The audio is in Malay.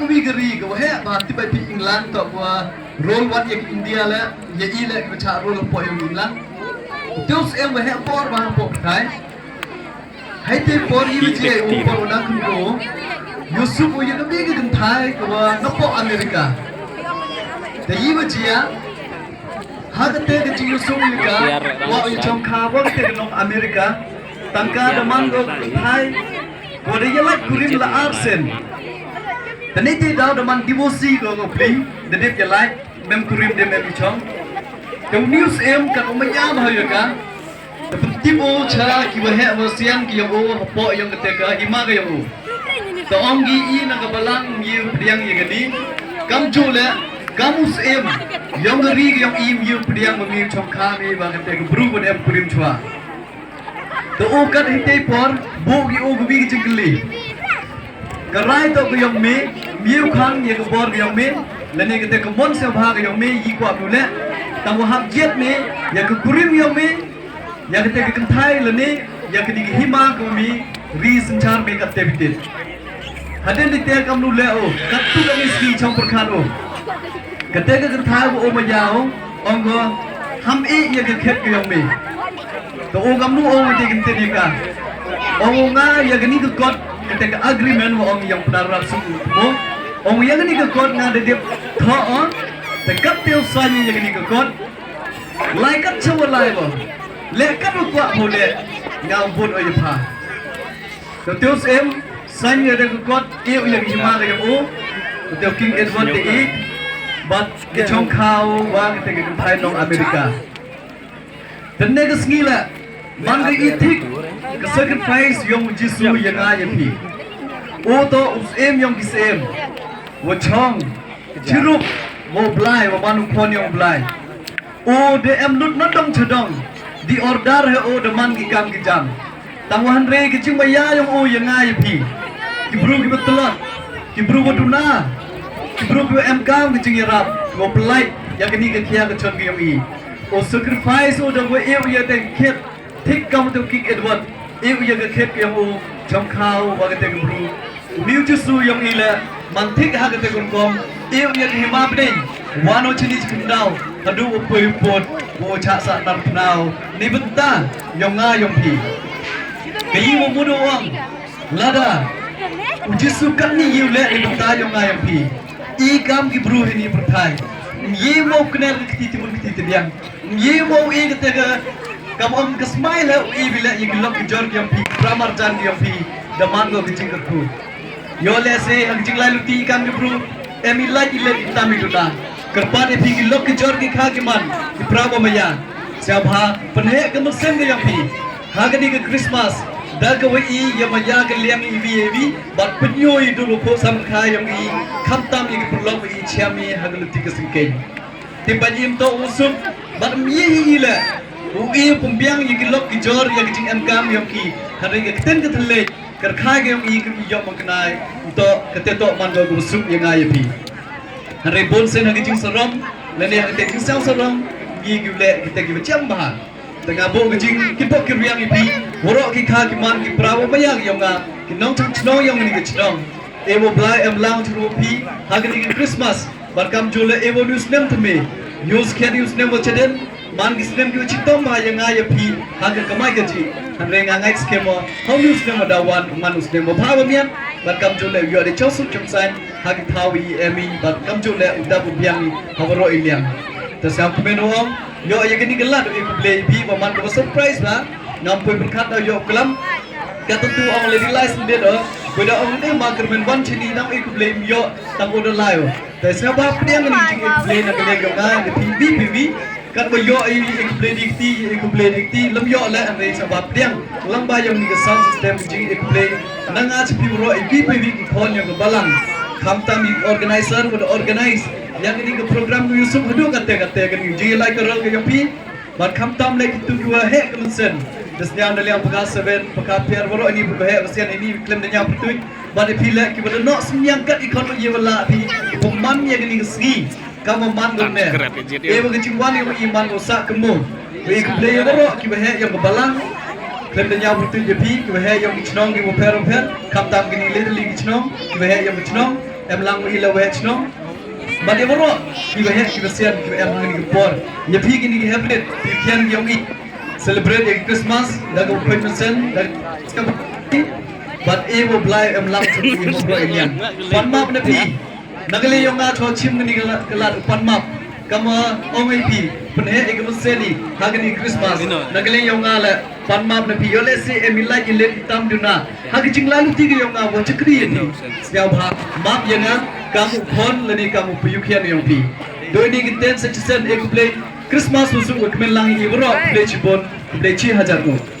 kami geri ke wah berarti bagi England tak buat roll one yang India lah ya ile kita roll apa yang England terus wah por bah por kai hai te por ini je por orang kudo Yusuf yang kami ke gentai ke nopo Amerika tapi macam ya hagate ke Yusuf juga wah yang kawang ke nopo Amerika tangka deman ke gentai Kode ye like kurim la arsen. Tani ti daw daman divosi ko ko pling. Dedep ye like mem kurim de mem chong. Kau news em ka ko manya bhayo ka. Tip o chara ki wahe wasian ki yo po yang keteka hima ka yo. To ongi I na ka balang ye priang ye gani. Kam chule kamus em yang ri yang im ye priang memi chong kha me ba keteka bru ko em kurim chwa. तो ओ कर हिते पर बोगी ओ गुबी की चिंगली कराई तो गयम में मिउ खान ये को बोर गयम में लने के ते कमन से भाग गयम में ई को अपनुले तब वो हाफ जेट में या को कुरिम गयम में या के ते कंथाई लने या के दी हिमा को में री संचार में कते बिते हदे दिते कमनुले ओ कत्तु कमी स्की छम प्रखान ओ कते के कंथाई वो ओ मजाओ ओंगो हम ए ये के खेत गयम में तो ogam nu ong te kinte ni ka ong nga ya gani ke kot kete ke agreement wo ong yang pnar rak sung mo ong ya gani ke kot nga de tho on te kat te san ya gani ke kot lai kat chawa lai bo le kat ru kwa ho le nga bun oi pha to teus em san ya de ke kot eu ya gi ma de o to king edward de ik but ke chong khao wa kete ke thai nong america dan ne ke ngila Mangga itik ke sacrifice yang Jisu yang ayah pi. Oto usem yang kisem. Wachong ciruk mau belai, wabanu pon yang belai. O de em nut notong cedong. Di order he o de man gigam gijam. Tangwahan re kecing baya yang o yang ayah pi. Kibru kibetulot, kibru waduna, kibru kibe em kam kecing yarap. Mau belai yang kini kekia kecon yang i. O sacrifice o de gue eu ya de kit. Thích công tiêu kik Edward yêu yang ke khet yang u chom khao wa ke te bru miu chu su yang ile man thích ha ke te kom yêu yang hima bding wano chini chindau hadu upoi pot wo cha sa tar nau ni benta yang nga yang pi ke yi mo mudo wang lada jisu kan ni yu le ni benta yang nga yang pi I kam ki bru ni perthai yi mo knel ki ti mun ki ti diang yi mo I ke te kamu om kesmai lah I bila yang gelap kejar yang pi pramar jan yang pi daman go kecing kerku yo le se hang lai luti ikan ke bro emi lai ile itami duta kerpan e pi gelap kejar ke kha ke man ki prabo maya siapa penhe ke musim ke yang pi hagani ke Christmas dah ke wi ya maya ke liang ibi bat penyoi dulu po sam kha yang I khamtam yang perlok I chiami hagaluti ke singkeng timbajim to usum bat mi ile Ui pembiang yang gelap kijor yang kecing engkam yang ki hari keten ketelek kerkhai yang I kejok mengenai untuk ketetok mango gusuk yang ayah pi hari bonsen yang kecing seram dan yang kecing sang seram I gule kita macam bahan tengah bo kecing kipok kiriang ipi borok ki kha ki man ki prawo mayang yang nga ki nong chang chnong yang ni kecong ewo blai em lang chru pi hari Christmas barkam jule ewo news nem thme news khen news nem chaden man gisnem ki chitom ba yang ayah pi haga kamai gaji hanre ngai skemo how news nem dawan manus nem bhawa mian bat kam jule yo de chosuk chomsan haga thawi emi bat kam jule uda bu biang hawro iliang tasam pemenoam yo ayagini gelat e play pi ba man ko surprise ba ngam poi berkat yo kelam kata tu ong le realize de do beda ong de ma kermen wan chini nam e play yo tam oda layo tasam ba priang ni jing e play na gele yo ga de pi kan ba yo ai play dikti lam yo la an rei sabab tiang lam ba yang ni ka sound system jing e play na nga chi ro ai pi ki khon yo ka balang kham tam ni organizer would organize yang ini ke program nu Yusuf hadu kate kan jing like rol ka yo pi bar kham tam le ki tu dua he kan sen desnya andali ang paga seven paga pier woro ini berbahe besian ini klaim denya pertuit ba de pi le ki ba no semyang kat ikon ye wala pi pemman yang ini segi kamu man gomne ewa kecingwan yang iman usak kemu we play boro ki bahe yang balang klaim denya pertuit je pi ki bahe yang chnong ki mo per kam tam gini le li chnong ki bahe yang chnong em lang ila wech no but em ro ki weh ki besian ki em ngani ki por ye phi ki ni ki heblet pi khian ki ongi celebrate ek Christmas da go permission da but e wo blai em lang ki mo bro ilian pan map na phi nagle yong nga tho chim ngani kalat pan map kama ongai pi penhe ek museli hagani Christmas nagle yong nga la pan map na phi yo le se emila ki le tam duna hagi jingla lu ti ki yong nga wo chakri ni siaw bha map yanga kamu khon lani kamu puyukhian yong pi doi ni ki ten se chen ek play Christmas musu ukmen lang i bro play chibon play 6000 ko